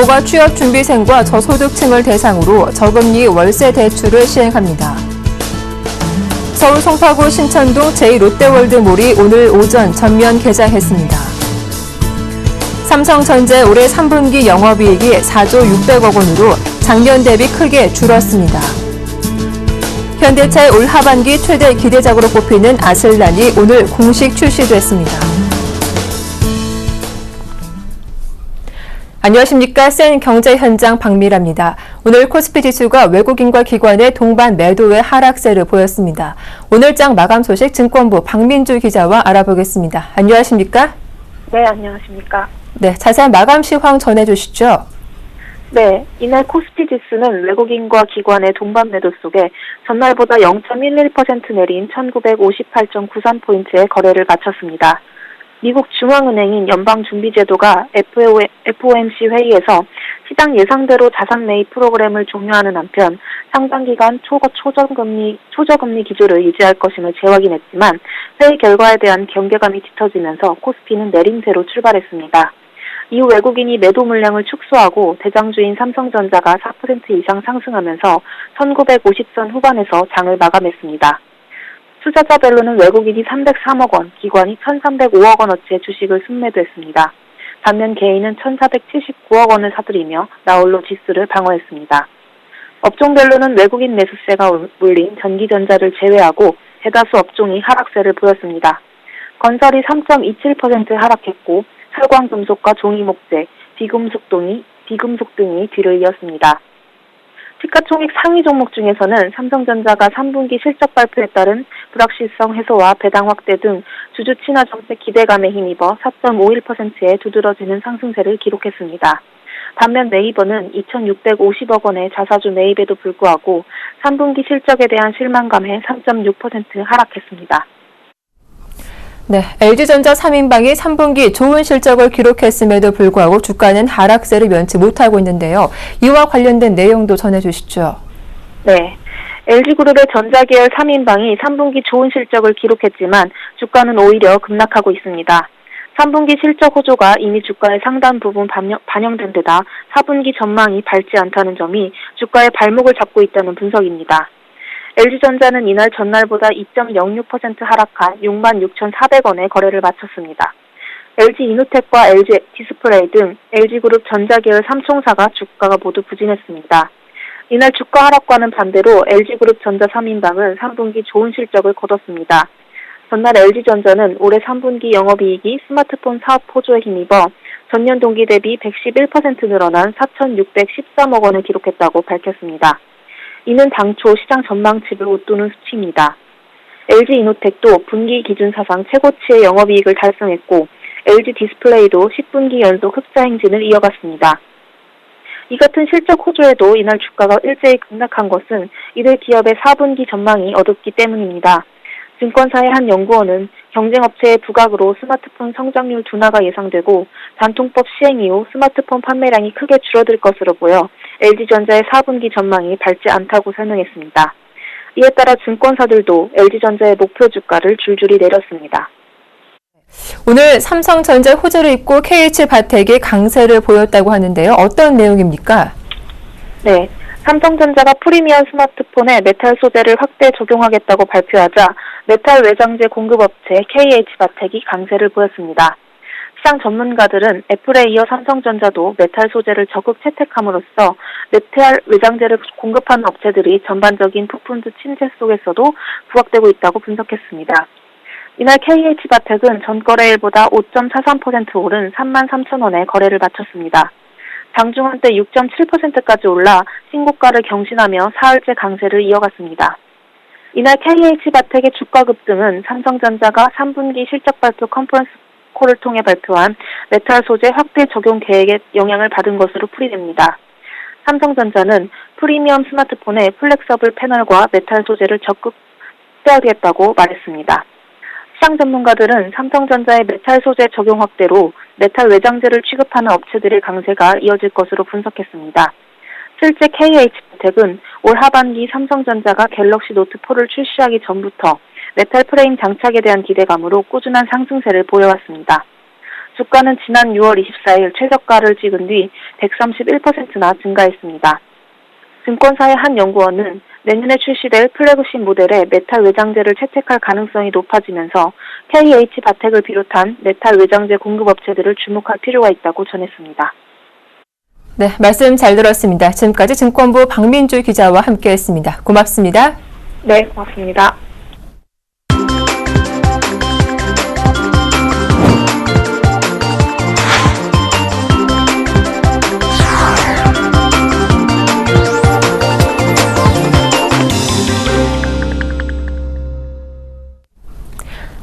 정부가 취업준비생과 저소득층을 대상으로 저금리 월세 대출을 시행합니다. 서울 송파구 신천동 제2롯데월드몰이 오늘 오전 전면 개장했습니다. 삼성전자 올해 3분기 영업이익이 4조 600억 원으로 작년 대비 크게 줄었습니다. 현대차의 올 하반기 최대 기대작으로 꼽히는 아슬란이 오늘 공식 출시됐습니다. 안녕하십니까. 센 경제 현장 박미라입니다. 오늘 코스피 지수가 외국인과 기관의 동반 매도의 하락세를 보였습니다. 오늘장 마감 소식 증권부 박민주 기자와 알아보겠습니다. 안녕하십니까? 네, 안녕하십니까? 네, 자세한 마감 시황 전해주시죠. 네, 이날 코스피 지수는 외국인과 기관의 동반 매도 속에 전날보다 0.11% 내린 1958.93포인트의 거래를 마쳤습니다. 미국 중앙은행인 연방준비제도가 FOMC 회의에서 시장 예상대로 자산 매입 프로그램을 종료하는 한편 상반기간 초저금리 기조를 유지할 것임을 재확인했지만 회의 결과에 대한 경계감이 짙어지면서 코스피는 내림세로 출발했습니다. 이후 외국인이 매도 물량을 축소하고 대장주인 삼성전자가 4% 이상 상승하면서 1950선 후반에서 장을 마감했습니다. 투자자별로는 외국인이 303억 원, 기관이 1,305억 원어치의 주식을 순매도했습니다. 반면 개인은 1,479억 원을 사들이며 나홀로 지수를 방어했습니다. 업종별로는 외국인 매수세가 몰린 전기전자를 제외하고 대다수 업종이 하락세를 보였습니다. 건설이 3.27% 하락했고 철광금속과 종이목재, 비금속 등이 뒤를 이었습니다. 시가총액 상위 종목 중에서는 삼성전자가 3분기 실적 발표에 따른 불확실성 해소와 배당 확대 등 주주 친화 정책 기대감에 힘입어 4.51%의 두드러지는 상승세를 기록했습니다. 반면 네이버는 2,650억 원의 자사주 매입에도 불구하고 3분기 실적에 대한 실망감에 3.6% 하락했습니다. 네, LG전자 3인방이 3분기 좋은 실적을 기록했음에도 불구하고 주가는 하락세를 면치 못하고 있는데요. 이와 관련된 내용도 전해주시죠. 네, LG그룹의 전자계열 3인방이 3분기 좋은 실적을 기록했지만 주가는 오히려 급락하고 있습니다. 3분기 실적 호조가 이미 주가의 상당 부분 반영된 데다 4분기 전망이 밝지 않다는 점이 주가의 발목을 잡고 있다는 분석입니다. LG전자는 이날 전날보다 2.06% 하락한 66,400원에 거래를 마쳤습니다. LG이노텍과 LG디스플레이 등 LG그룹 전자계열 3총사가 주가가 모두 부진했습니다. 이날 주가 하락과는 반대로 LG그룹 전자 3인방은 3분기 좋은 실적을 거뒀습니다. 전날 LG전자는 올해 3분기 영업이익이 스마트폰 사업 호조에 힘입어 전년 동기 대비 111% 늘어난 4,613억 원을 기록했다고 밝혔습니다. 이는 당초 시장 전망치를 웃도는 수치입니다. LG이노텍도 분기 기준 사상 최고치의 영업이익을 달성했고 LG디스플레이도 10분기 연속 흑자 행진을 이어갔습니다. 이 같은 실적 호조에도 이날 주가가 일제히 급락한 것은 이들 기업의 4분기 전망이 어둡기 때문입니다. 증권사의 한 연구원은 경쟁업체의 부각으로 스마트폰 성장률 둔화가 예상되고 단통법 시행 이후 스마트폰 판매량이 크게 줄어들 것으로 보여 LG전자의 4분기 전망이 밝지 않다고 설명했습니다. 이에 따라 증권사들도 LG전자의 목표 주가를 줄줄이 내렸습니다. 오늘 삼성전자 호재를 잇고 KH바텍이 강세를 보였다고 하는데요. 어떤 내용입니까? 네, 삼성전자가 프리미엄 스마트폰에 메탈 소재를 확대 적용하겠다고 발표하자 메탈 외장재 공급업체 KH바텍이 강세를 보였습니다. 시장 전문가들은 애플에 이어 삼성전자도 메탈 소재를 적극 채택함으로써 메탈 외장재를 공급하는 업체들이 전반적인 부품주 침체 속에서도 부각되고 있다고 분석했습니다. 이날 KH바텍은 전거래일보다 5.43% 오른 33,000원에 거래를 마쳤습니다. 장중 한때 6.7%까지 올라 신고가를 경신하며 사흘째 강세를 이어갔습니다. 이날 KH바텍의 주가 급등은 삼성전자가 3분기 실적 발표 컨퍼런스 콜을 통해 발표한 메탈 소재 확대 적용 계획에 영향을 받은 것으로 풀이됩니다. 삼성전자는 프리미엄 스마트폰에 플렉서블 패널과 메탈 소재를 적극 확대하겠다고 말했습니다. 시장 전문가들은 삼성전자의 메탈 소재 적용 확대로 메탈 외장재를 취급하는 업체들의 강세가 이어질 것으로 분석했습니다. 실제 KH바텍은 올 하반기 삼성전자가 갤럭시 노트4를 출시하기 전부터 메탈 프레임 장착에 대한 기대감으로 꾸준한 상승세를 보여왔습니다. 주가는 지난 6월 24일 최저가를 찍은 뒤 131%나 증가했습니다. 증권사의 한 연구원은 내년에 출시될 플래그십 모델의 메탈 외장재를 채택할 가능성이 높아지면서 KH바텍을 비롯한 메탈 외장재 공급업체들을 주목할 필요가 있다고 전했습니다. 네, 말씀 잘 들었습니다. 지금까지 증권부 박민주 기자와 함께했습니다. 고맙습니다. 네, 고맙습니다.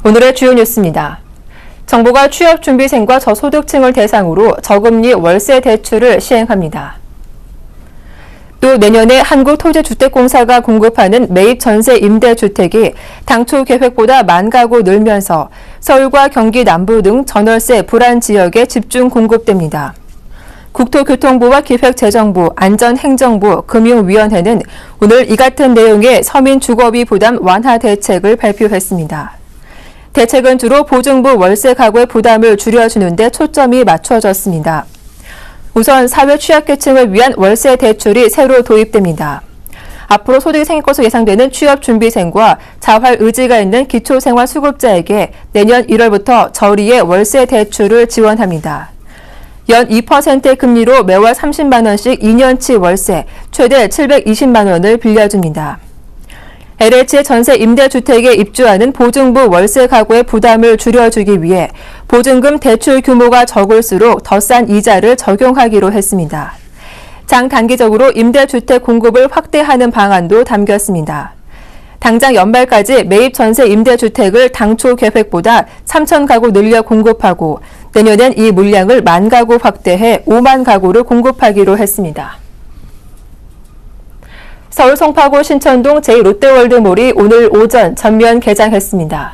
오늘의 주요 뉴스입니다. 정부가 취업준비생과 저소득층을 대상으로 저금리 월세 대출을 시행합니다. 또 내년에 한국토지주택공사가 공급하는 매입 전세 임대주택이 당초 계획보다 만 가구 늘면서 서울과 경기 남부 등 전월세 불안 지역에 집중 공급됩니다. 국토교통부와 기획재정부, 안전행정부, 금융위원회는 오늘 이 같은 내용의 서민 주거비 부담 완화 대책을 발표했습니다. 대책은 주로 보증부 월세 가구의 부담을 줄여주는 데 초점이 맞춰졌습니다. 우선 사회 취약계층을 위한 월세 대출이 새로 도입됩니다. 앞으로 소득이 생길 것으로 예상되는 취업준비생과 자활 의지가 있는 기초생활수급자에게 내년 1월부터 저리의 월세 대출을 지원합니다. 연 2%의 금리로 매월 30만 원씩 2년치 월세, 최대 720만 원을 빌려줍니다. LH의 전세 임대주택에 입주하는 보증부 월세 가구의 부담을 줄여주기 위해 보증금 대출 규모가 적을수록 더 싼 이자를 적용하기로 했습니다. 장단기적으로 임대주택 공급을 확대하는 방안도 담겼습니다. 당장 연말까지 매입 전세 임대주택을 당초 계획보다 3천 가구 늘려 공급하고 내년엔 이 물량을 만 가구 확대해 5만 가구를 공급하기로 했습니다. 서울 송파구 신천동 제2롯데월드몰이 오늘 오전 전면 개장했습니다.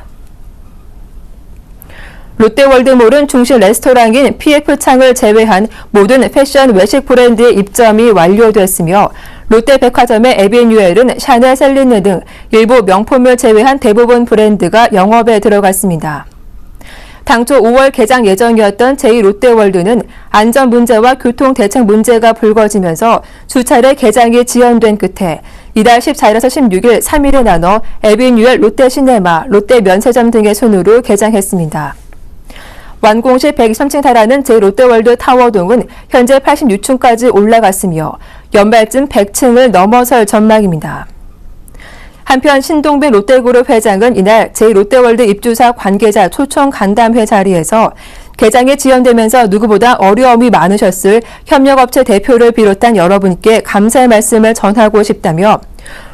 롯데월드몰은 중심 레스토랑인 PF창을 제외한 모든 패션 외식 브랜드의 입점이 완료됐으며 롯데백화점의 에비뉴엘은 샤넬, 셀리느 등 일부 명품을 제외한 대부분 브랜드가 영업에 들어갔습니다. 당초 5월 개장 예정이었던 제2롯데월드는 안전 문제와 교통 대책 문제가 불거지면서 수차례 개장이 지연된 끝에 이달 14일에서 16일 3일에 나눠 에비뉴엘 롯데시네마, 롯데면세점 등의 순으로 개장했습니다. 완공 시 123층 달하는 제2롯데월드 타워동은 현재 86층까지 올라갔으며 연말쯤 100층을 넘어설 전망입니다. 한편 신동빈 롯데그룹 회장은 이날 제2롯데월드 입주사 관계자 초청 간담회 자리에서 개장이 지연되면서 누구보다 어려움이 많으셨을 협력업체 대표를 비롯한 여러분께 감사의 말씀을 전하고 싶다며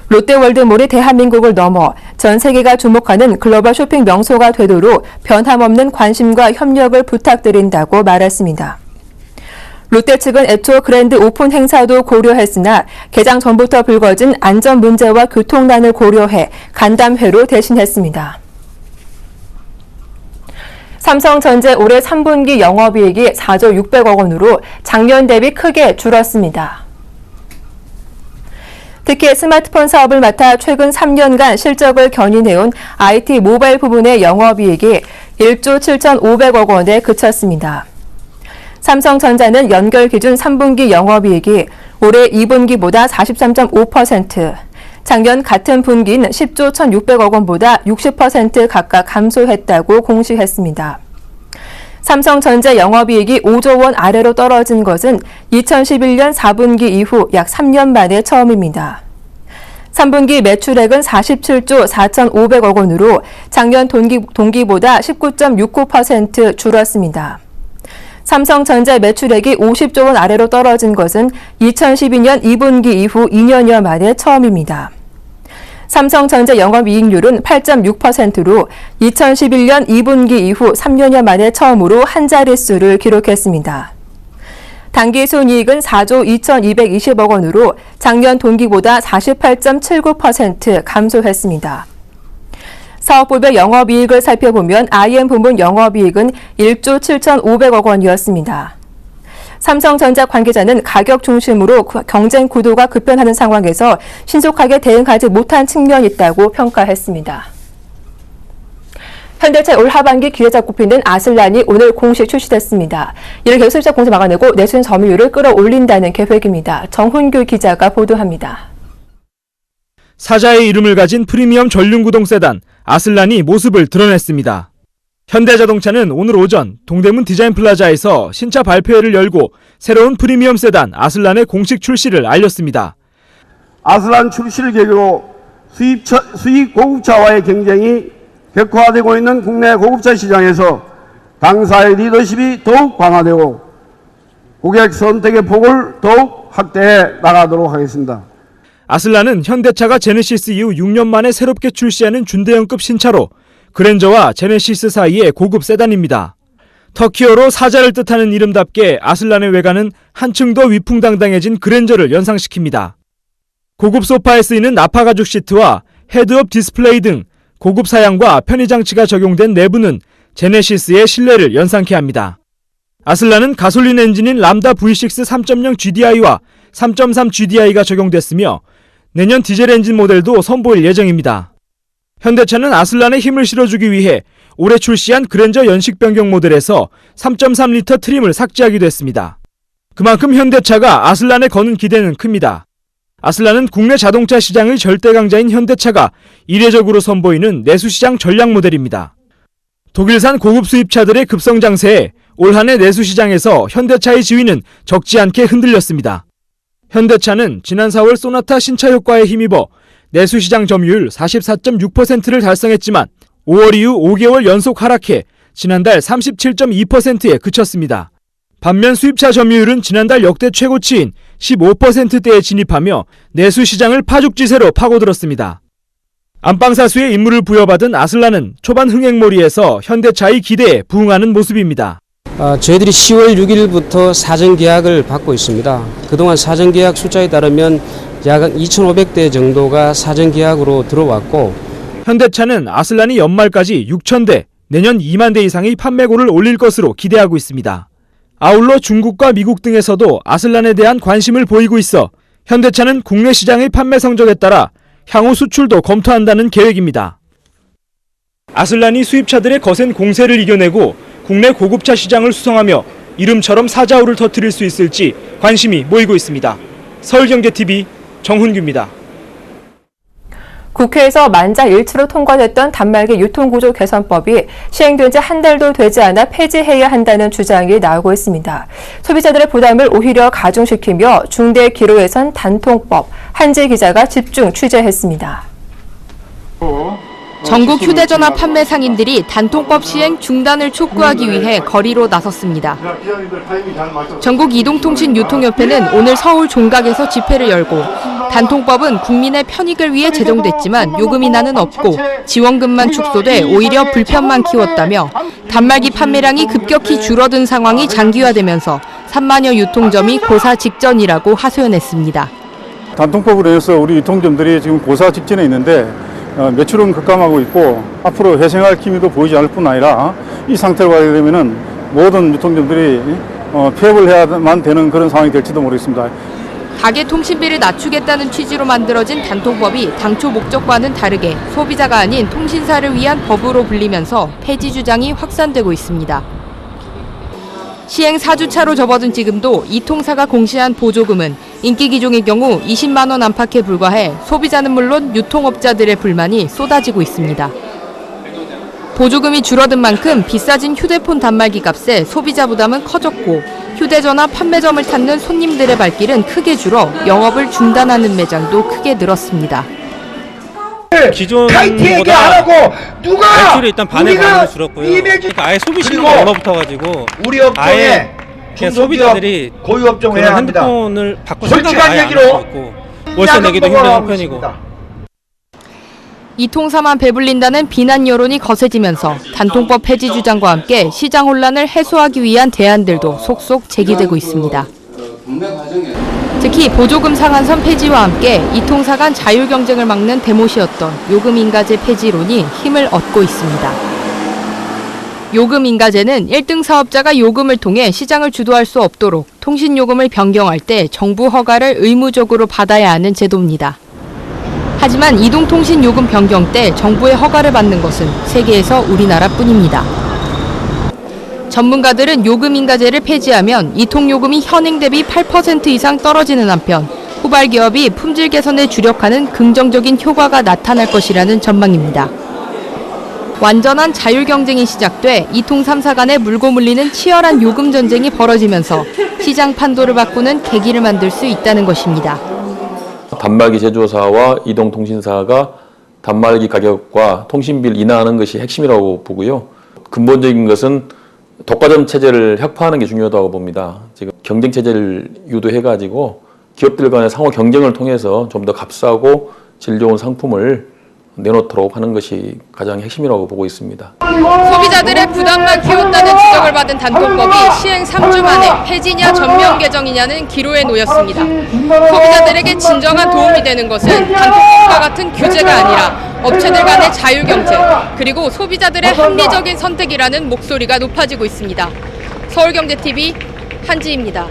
롯데월드몰이 대한민국을 넘어 전 세계가 주목하는 글로벌 쇼핑 명소가 되도록 변함없는 관심과 협력을 부탁드린다고 말했습니다. 롯데 측은 애초 그랜드 오픈 행사도 고려했으나 개장 전부터 불거진 안전 문제와 교통난을 고려해 간담회로 대신했습니다. 삼성전자 올해 3분기 영업이익이 4조 600억 원으로 작년 대비 크게 줄었습니다. 특히 스마트폰 사업을 맡아 최근 3년간 실적을 견인해온 IT 모바일 부분의 영업이익이 1조 7,500억 원에 그쳤습니다. 삼성전자는 연결 기준 3분기 영업이익이 올해 2분기보다 43.5%, 작년 같은 분기인 10조 1,600억 원보다 60% 각각 감소했다고 공시했습니다. 삼성전자 영업이익이 5조 원 아래로 떨어진 것은 2011년 4분기 이후 약 3년 만에 처음입니다. 3분기 매출액은 47조 4,500억 원으로 작년 동기보다 19.69% 줄었습니다. 삼성전자 매출액이 50조 원 아래로 떨어진 것은 2012년 2분기 이후 2년여 만에 처음입니다. 삼성전자 영업이익률은 8.6%로 2011년 2분기 이후 3년여 만에 처음으로 한 자릿수를 기록했습니다. 당기순이익은 4조 2,220억 원으로 작년 동기보다 48.79% 감소했습니다. 사업부별 영업이익을 살펴보면 IM 부문 영업이익은 1조 7,500억 원이었습니다. 삼성전자 관계자는 가격 중심으로 경쟁 구도가 급변하는 상황에서 신속하게 대응하지 못한 측면이 있다고 평가했습니다. 현대차 올 하반기 기회자 꼽히는 아슬란이 오늘 공식 출시됐습니다. 이를 계속 수입자 공세 막아내고 내수인 점유율을 끌어올린다는 계획입니다. 정훈규 기자가 보도합니다. 사자의 이름을 가진 프리미엄 전륜구동 세단 아슬란이 모습을 드러냈습니다. 현대자동차는 오늘 오전 동대문 디자인 플라자에서 신차 발표회를 열고 새로운 프리미엄 세단 아슬란의 공식 출시를 알렸습니다. 아슬란 출시를 계기로 수입 고급차와의 경쟁이 격화되고 있는 국내 고급차 시장에서 당사의 리더십이 더욱 강화되고 고객 선택의 폭을 더욱 확대해 나가도록 하겠습니다. 아슬란은 현대차가 제네시스 이후 6년 만에 새롭게 출시하는 준대형급 신차로 그랜저와 제네시스 사이의 고급 세단입니다. 터키어로 사자를 뜻하는 이름답게 아슬란의 외관은 한층 더 위풍당당해진 그랜저를 연상시킵니다. 고급 소파에 쓰이는 나파 가죽 시트와 헤드업 디스플레이 등 고급 사양과 편의 장치가 적용된 내부는 제네시스의 신뢰를 연상케 합니다. 아슬란은 가솔린 엔진인 람다 V6 3.0 GDI와 3.3 GDI가 적용됐으며 내년 디젤 엔진 모델도 선보일 예정입니다. 현대차는 아슬란에 힘을 실어주기 위해 올해 출시한 그랜저 연식 변경 모델에서 3.3리터 트림을 삭제하기도 했습니다. 그만큼 현대차가 아슬란에 거는 기대는 큽니다. 아슬란은 국내 자동차 시장의 절대 강자인 현대차가 이례적으로 선보이는 내수시장 전략 모델입니다. 독일산 고급 수입차들의 급성장세에 올 한 해 내수시장에서 현대차의 지위는 적지 않게 흔들렸습니다. 현대차는 지난 4월 소나타 신차 효과에 힘입어 내수시장 점유율 44.6%를 달성했지만 5월 이후 5개월 연속 하락해 지난달 37.2%에 그쳤습니다. 반면 수입차 점유율은 지난달 역대 최고치인 15%대에 진입하며 내수시장을 파죽지세로 파고들었습니다. 안방사수의 임무를 부여받은 아슬란은 초반 흥행몰이에서 현대차의 기대에 부응하는 모습입니다. 저희들이 10월 6일부터 사전계약을 받고 있습니다. 그동안 사전계약 숫자에 따르면 약 2,500대 정도가 사전계약으로 들어왔고 현대차는 아슬란이 연말까지 6,000대, 내년 2만 대 이상의 판매고를 올릴 것으로 기대하고 있습니다. 아울러 중국과 미국 등에서도 아슬란에 대한 관심을 보이고 있어 현대차는 국내 시장의 판매 성적에 따라 향후 수출도 검토한다는 계획입니다. 아슬란이 수입차들의 거센 공세를 이겨내고 국내 고급차 시장을 수성하며 이름처럼 사자우를 터뜨릴 수 있을지 관심이 모이고 있습니다. 서울경제TV 정훈규입니다. 국회에서 만장일치로 통과됐던 단말기 유통구조 개선법이 시행된 지 한 달도 되지 않아 폐지해야 한다는 주장이 나오고 있습니다. 소비자들의 부담을 오히려 가중시키며 중대 기로에선 단통법, 한지 기자가 집중 취재했습니다. 전국 휴대전화 판매 상인들이 단통법 시행 중단을 촉구하기 위해 거리로 나섰습니다. 전국 이동통신 유통협회는 오늘 서울 종각에서 집회를 열고 단통법은 국민의 편익을 위해 제정됐지만 요금 인하는 없고 지원금만 축소돼 오히려 불편만 키웠다며 단말기 판매량이 급격히 줄어든 상황이 장기화되면서 3만여 유통점이 고사 직전이라고 하소연했습니다. 단통법으로 인해서 우리 유통점들이 지금 고사 직전에 있는데 매출은 급감하고 있고 앞으로 회생할 기미도 보이지 않을 뿐 아니라 이 상태로 가게 되면은 모든 유통점들이 폐업을 해야만 되는 그런 상황이 될지도 모르겠습니다. 가계 통신비를 낮추겠다는 취지로 만들어진 단통법이 당초 목적과는 다르게 소비자가 아닌 통신사를 위한 법으로 불리면서 폐지 주장이 확산되고 있습니다. 시행 4주차로 접어든 지금도 이 통사가 공시한 보조금은 인기 기종의 경우 20만 원 안팎에 불과해 소비자는 물론 유통업자들의 불만이 쏟아지고 있습니다. 보조금이 줄어든 만큼 비싸진 휴대폰 단말기 값에 소비자 부담은 커졌고 휴대전화 판매점을 찾는 손님들의 발길은 크게 줄어 영업을 중단하는 매장도 크게 늘었습니다. 기존보다 매출이 일단 반의 반으로 줄었고요. 그러니까 아예 소비 심리가 얼어붙어가지고 우리 업종에 소비자들이 고유업종 그런 해야 합니다. 핸드폰을 바꿀 생각을 솔직한 아예 안 얘기로 하고 있고 월세 내기도 힘든 편이고. 이 통사만 배불린다는 비난 여론이 거세지면서 단통법 폐지 주장과 함께 시장 혼란을 해소하기 위한 대안들도 속속 제기되고 있습니다. 특히 보조금 상한선 폐지와 함께 이 통사 간 자율 경쟁을 막는 대못이었던 요금 인가제 폐지론이 힘을 얻고 있습니다. 요금 인가제는 1등 사업자가 요금을 통해 시장을 주도할 수 없도록 통신요금을 변경할 때 정부 허가를 의무적으로 받아야 하는 제도입니다. 하지만 이동통신 요금 변경 때 정부의 허가를 받는 것은 세계에서 우리나라뿐입니다. 전문가들은 요금 인가제를 폐지하면 이통요금이 현행 대비 8% 이상 떨어지는 한편 후발 기업이 품질 개선에 주력하는 긍정적인 효과가 나타날 것이라는 전망입니다. 완전한 자율 경쟁이 시작돼 이통 3사 간에 물고 물리는 치열한 요금 전쟁이 벌어지면서 시장 판도를 바꾸는 계기를 만들 수 있다는 것입니다. 단말기 제조사와 이동통신사가 단말기 가격과 통신비를 인하하는 것이 핵심이라고 보고요. 근본적인 것은 독과점 체제를 혁파하는 게 중요하다고 봅니다. 지금 경쟁 체제를 유도해가지고 기업들 간의 상호 경쟁을 통해서 좀 더 값싸고 질 좋은 상품을 내놓도록 하는 것이 가장 핵심이라고 보고 있습니다. 소비자들의 부담만 키웠다는 지적을 받은 단통법이 시행 3주 만에 폐지냐 전면 개정이냐는 기로에 놓였습니다. 소비자들에게 진정한 도움이 되는 것은 단통법과 같은 규제가 아니라 업체들 간의 자율 경쟁, 그리고 소비자들의 합리적인 선택이라는 목소리가 높아지고 있습니다. 서울경제TV 한지입니다.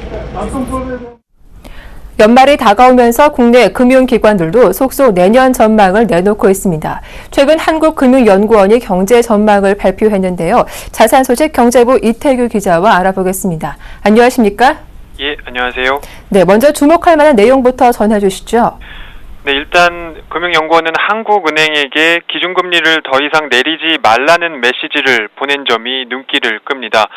연말이 다가오면서 국내 금융기관들도 속속 내년 전망을 내놓고 있습니다. 최근 한국금융연구원이 경제 전망을 발표했는데요. 자세한 소식 경제부 이태규 기자와 알아보겠습니다. 안녕하십니까? 예, 안녕하세요. 네, 먼저 주목할 만한 내용부터 전해 주시죠. 네, 일단 금융연구원은 한국은행에게 기준금리를 더 이상 내리지 말라는 메시지를 보낸 점이 눈길을 끕니다.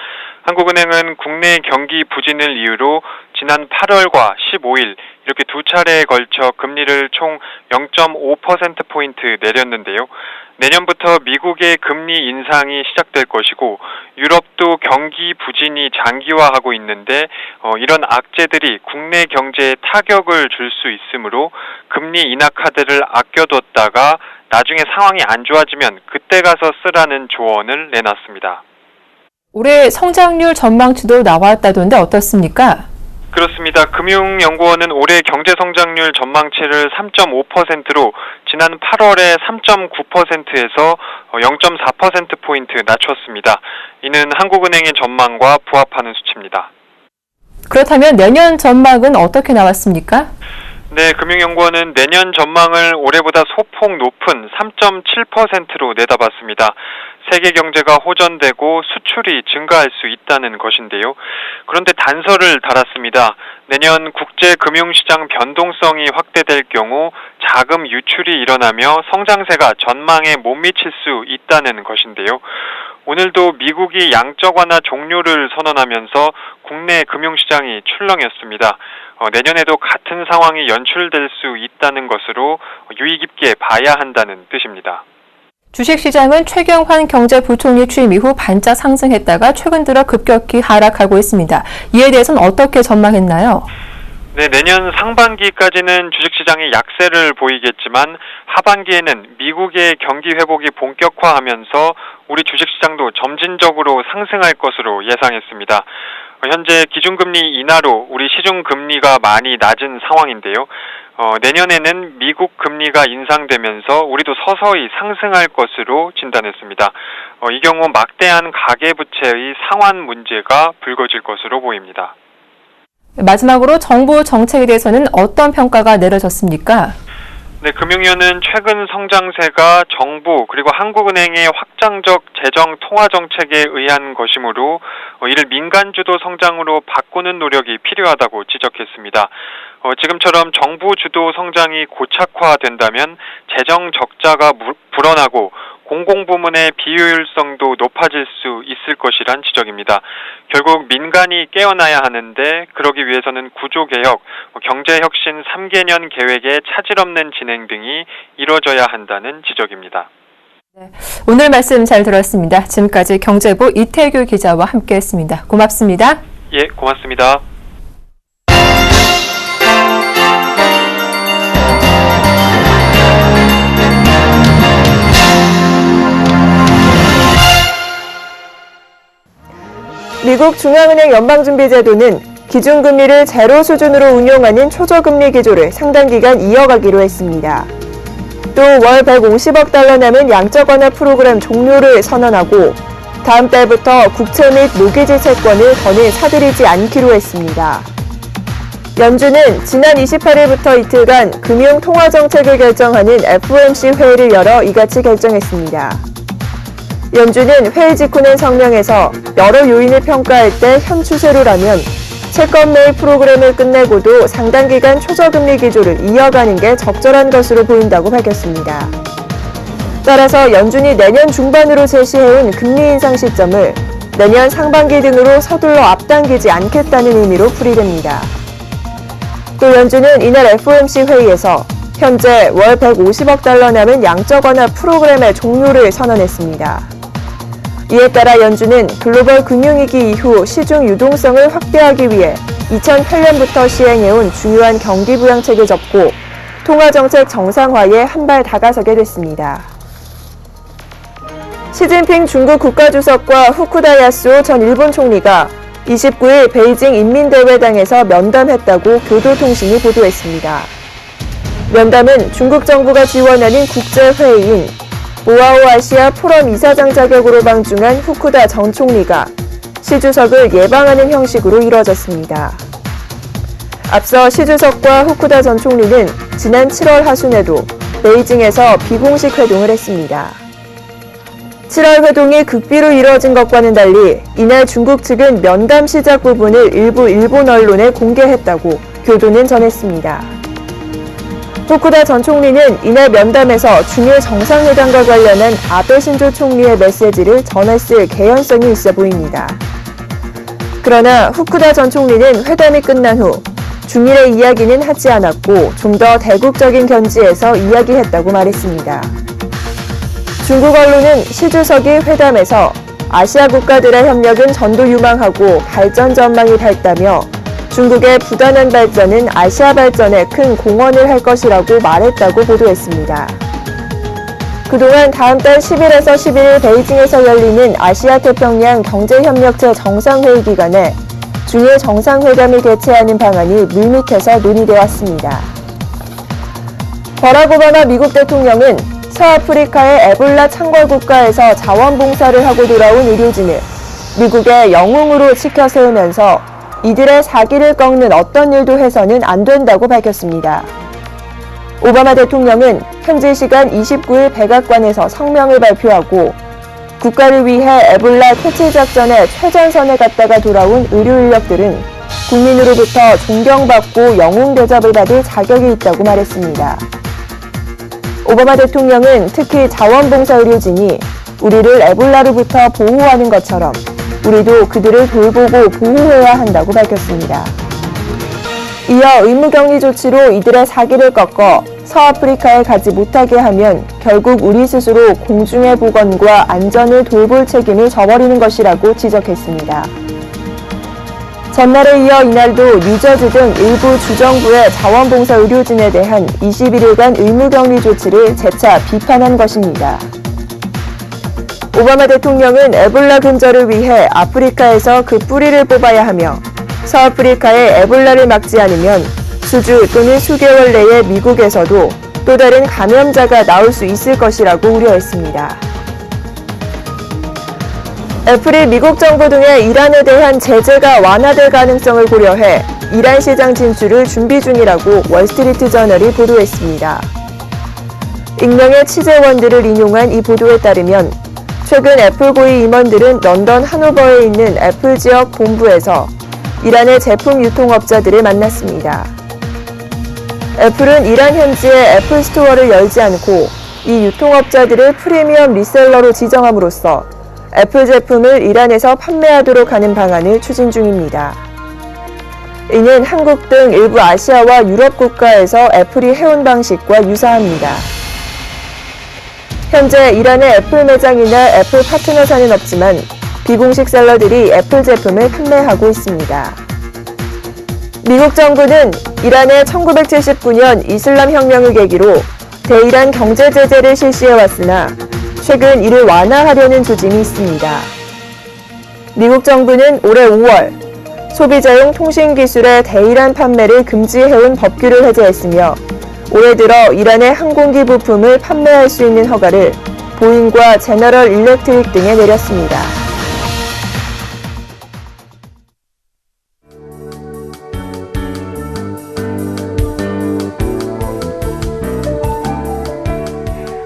한국은행은 국내 경기 부진을 이유로 지난 8월과 15일 이렇게 두 차례에 걸쳐 금리를 총 0.5%포인트 내렸는데요. 내년부터 미국의 금리 인상이 시작될 것이고 유럽도 경기 부진이 장기화하고 있는데 이런 악재들이 국내 경제에 타격을 줄 수 있으므로 금리 인하 카드를 아껴뒀다가 나중에 상황이 안 좋아지면 그때 가서 쓰라는 조언을 내놨습니다. 올해 성장률 전망치도 나왔다던데 어떻습니까? 그렇습니다. 금융연구원은 올해 경제성장률 전망치를 3.5%로 지난 8월에 3.9%에서 0.4%포인트 낮췄습니다. 이는 한국은행의 전망과 부합하는 수치입니다. 그렇다면 내년 전망은 어떻게 나왔습니까? 네, 금융연구원은 내년 전망을 올해보다 소폭 높은 3.7%로 내다봤습니다. 세계 경제가 호전되고 수출이 증가할 수 있다는 것인데요. 그런데 단서를 달았습니다. 내년 국제 금융시장 변동성이 확대될 경우 자금 유출이 일어나며 성장세가 전망에 못 미칠 수 있다는 것인데요. 오늘도 미국이 양적 완화 종료를 선언하면서 국내 금융시장이 출렁였습니다. 내년에도 같은 상황이 연출될 수 있다는 것으로 유의 깊게 봐야 한다는 뜻입니다. 주식시장은 최경환 경제부총리 취임 이후 반짝 상승했다가 최근 들어 급격히 하락하고 있습니다. 이에 대해서는 어떻게 전망했나요? 네, 내년 상반기까지는 주식시장이 약세를 보이겠지만 하반기에는 미국의 경기 회복이 본격화하면서 우리 주식시장도 점진적으로 상승할 것으로 예상했습니다. 현재 기준금리 인하로 우리 시중금리가 많이 낮은 상황인데요. 내년에는 미국 금리가 인상되면서 우리도 서서히 상승할 것으로 진단했습니다. 이 경우 막대한 가계부채의 상환 문제가 불거질 것으로 보입니다. 마지막으로 정부 정책에 대해서는 어떤 평가가 내려졌습니까? 네, 금융위원은 최근 성장세가 정부 그리고 한국은행의 확장적 재정 통화 정책에 의한 것이므로 이를 민간주도 성장으로 바꾸는 노력이 필요하다고 지적했습니다. 지금처럼 정부 주도 성장이 고착화된다면 재정 적자가 불어나고 공공부문의 비효율성도 높아질 수 있을 것이란 지적입니다. 결국 민간이 깨어나야 하는데 그러기 위해서는 구조개혁, 경제혁신 3개년 계획의 차질 없는 진행 등이 이뤄져야 한다는 지적입니다. 네, 오늘 말씀 잘 들었습니다. 지금까지 경제부 이태규 기자와 함께했습니다. 고맙습니다. 예, 고맙습니다. 미국 중앙은행 연방준비제도는 기준금리를 제로 수준으로 운용하는 초저금리 기조를 상당 기간 이어가기로 했습니다. 또 월 150억 달러 남은 양적 완화 프로그램 종료를 선언하고 다음 달부터 국채 및 모기지 채권을 더는 사들이지 않기로 했습니다. 연준은 지난 28일부터 이틀간 금융통화정책을 결정하는 FOMC 회의를 열어 이같이 결정했습니다. 연준은 회의 직후 낸 성명에서 여러 요인을 평가할 때 현 추세로라면 채권 매입 프로그램을 끝내고도 상당 기간 초저금리 기조를 이어가는 게 적절한 것으로 보인다고 밝혔습니다. 따라서 연준이 내년 중반으로 제시해온 금리 인상 시점을 내년 상반기 등으로 서둘러 앞당기지 않겠다는 의미로 풀이됩니다. 또 연준은 이날 FOMC 회의에서 현재 월 150억 달러 남은 양적 완화 프로그램의 종료를 선언했습니다. 이에 따라 연준은 글로벌 금융위기 이후 시중 유동성을 확대하기 위해 2008년부터 시행해온 중요한 경기 부양책을 접고 통화정책 정상화에 한 발 다가서게 됐습니다. 시진핑 중국 국가주석과 후쿠다 야스오 전 일본 총리가 29일 베이징 인민대회당에서 면담했다고 교도통신이 보도했습니다. 면담은 중국 정부가 지원하는 국제회의인 보아오 아시아 포럼 이사장 자격으로 방중한 후쿠다 전 총리가 시 주석을 예방하는 형식으로 이뤄졌습니다. 앞서 시 주석과 후쿠다 전 총리는 지난 7월 하순에도 베이징에서 비공식 회동을 했습니다. 7월 회동이 극비로 이뤄진 것과는 달리 이날 중국 측은 면담 시작 부분을 일부 일본 언론에 공개했다고 교도는 전했습니다. 후쿠다 전 총리는 이날 면담에서 중일 정상회담과 관련한 아베 신조 총리의 메시지를 전했을 개연성이 있어 보입니다. 그러나 후쿠다 전 총리는 회담이 끝난 후 중일의 이야기는 하지 않았고 좀 더 대국적인 견지에서 이야기했다고 말했습니다. 중국 언론은 시 주석이 회담에서 아시아 국가들의 협력은 전도 유망하고 발전 전망이 밝다며 중국의 부단한 발전은 아시아 발전에 큰 공헌을 할 것이라고 말했다고 보도했습니다. 그동안 다음 달 10일에서 11일 베이징에서 열리는 아시아태평양 경제협력체 정상회의 기간에 중일 정상회담을 개최하는 방안이 물밑에서 논의되어 왔습니다. 버락 오바마 미국 대통령은 서아프리카의 에볼라 창궐 국가에서 자원봉사를 하고 돌아온 의료진을 미국의 영웅으로 치켜 세우면서 이들의 사기를 꺾는 어떤 일도 해서는 안 된다고 밝혔습니다. 오바마 대통령은 현지 시간 29일 백악관에서 성명을 발표하고 국가를 위해 에볼라 퇴치 작전의 최전선에 갔다가 돌아온 의료 인력들은 국민으로부터 존경받고 영웅 대접을 받을 자격이 있다고 말했습니다. 오바마 대통령은 특히 자원봉사 의료진이 우리를 에볼라로부터 보호하는 것처럼 우리도 그들을 돌보고 보호해야 한다고 밝혔습니다. 이어 의무격리 조치로 이들의 사기를 꺾어 서아프리카에 가지 못하게 하면 결국 우리 스스로 공중의 보건과 안전을 돌볼 책임을 져버리는 것이라고 지적했습니다. 전날에 이어 이날도 뉴저지 등 일부 주정부의 자원봉사 의료진에 대한 21일간 의무격리 조치를 재차 비판한 것입니다. 오바마 대통령은 에볼라 근절을 위해 아프리카에서 그 뿌리를 뽑아야 하며 서아프리카의 에볼라를 막지 않으면 수주 또는 수개월 내에 미국에서도 또 다른 감염자가 나올 수 있을 것이라고 우려했습니다. 애플이 미국 정부 등의 이란에 대한 제재가 완화될 가능성을 고려해 이란 시장 진출을 준비 중이라고 월스트리트저널이 보도했습니다. 익명의 취재원들을 인용한 이 보도에 따르면 최근 애플 고위 임원들은 런던 하노버에 있는 애플 지역 본부에서 이란의 제품 유통업자들을 만났습니다. 애플은 이란 현지에 애플 스토어를 열지 않고 이 유통업자들을 프리미엄 리셀러로 지정함으로써 애플 제품을 이란에서 판매하도록 하는 방안을 추진 중입니다. 이는 한국 등 일부 아시아와 유럽 국가에서 애플이 해온 방식과 유사합니다. 현재 이란의 애플 매장이나 애플 파트너사는 없지만 비공식 셀러들이 애플 제품을 판매하고 있습니다. 미국 정부는 이란의 1979년 이슬람 혁명을 계기로 대이란 경제 제재를 실시해왔으나 최근 이를 완화하려는 조짐이 있습니다. 미국 정부는 올해 5월 소비자용 통신기술의 대이란 판매를 금지해온 법규를 해제했으며 올해 들어 이란의 항공기 부품을 판매할 수 있는 허가를 보잉과 제너럴 일렉트릭 등에 내렸습니다.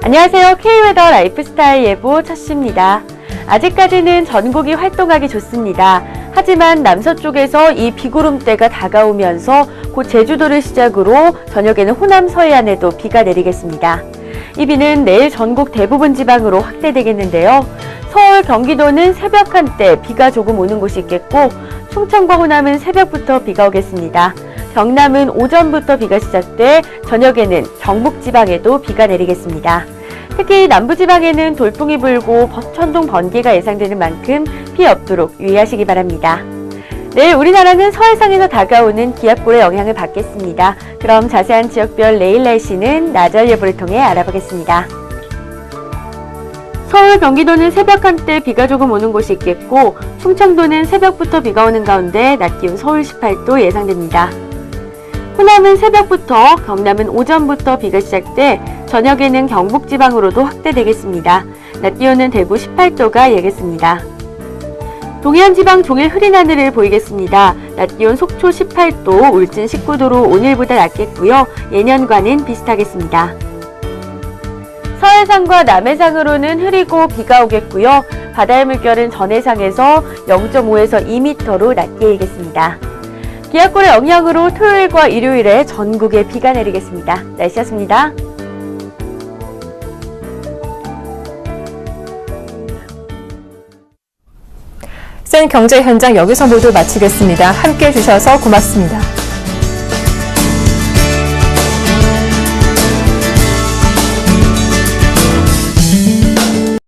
안녕하세요. K웨더 라이프스타일 예보 첫씨입니다. 아직까지는 전국이 활동하기 좋습니다. 하지만 남서쪽에서 이 비구름대가 다가오면서 곧 제주도를 시작으로 저녁에는 호남 서해안에도 비가 내리겠습니다. 이 비는 내일 전국 대부분 지방으로 확대되겠는데요. 서울, 경기도는 새벽 한때 비가 조금 오는 곳이 있겠고 충청과 호남은 새벽부터 비가 오겠습니다. 경남은 오전부터 비가 시작돼 저녁에는 경북 지방에도 비가 내리겠습니다. 특히 남부지방에는 돌풍이 불고 천둥 번개가 예상되는 만큼 피 없도록 유의하시기 바랍니다. 내일 우리나라는 서해상에서 다가오는 기압골의 영향을 받겠습니다. 그럼 자세한 지역별 내일 날씨는 나절 예보를 통해 알아보겠습니다. 서울, 경기도는 새벽 한때 비가 조금 오는 곳이 있겠고 충청도는 새벽부터 비가 오는 가운데 낮 기온 서울 18도 예상됩니다. 호남은 새벽부터, 경남은 오전부터 비가 시작돼 저녁에는 경북지방으로도 확대되겠습니다. 낮 기온은 대구 18도가 예겠습니다. 동해안 지방 종일 흐린 하늘을 보이겠습니다. 낮 기온 속초 18도, 울진 19도로 오늘보다 낮겠고요. 예년과는 비슷하겠습니다. 서해상과 남해상으로는 흐리고 비가 오겠고요. 바다의 물결은 전해상에서 0.5에서 2m로 낮게 일겠습니다. 기압골의 영향으로 토요일과 일요일에 전국에 비가 내리겠습니다. 날씨였습니다. 센 경제 현장 여기서 모두 마치겠습니다. 함께해 주셔서 고맙습니다.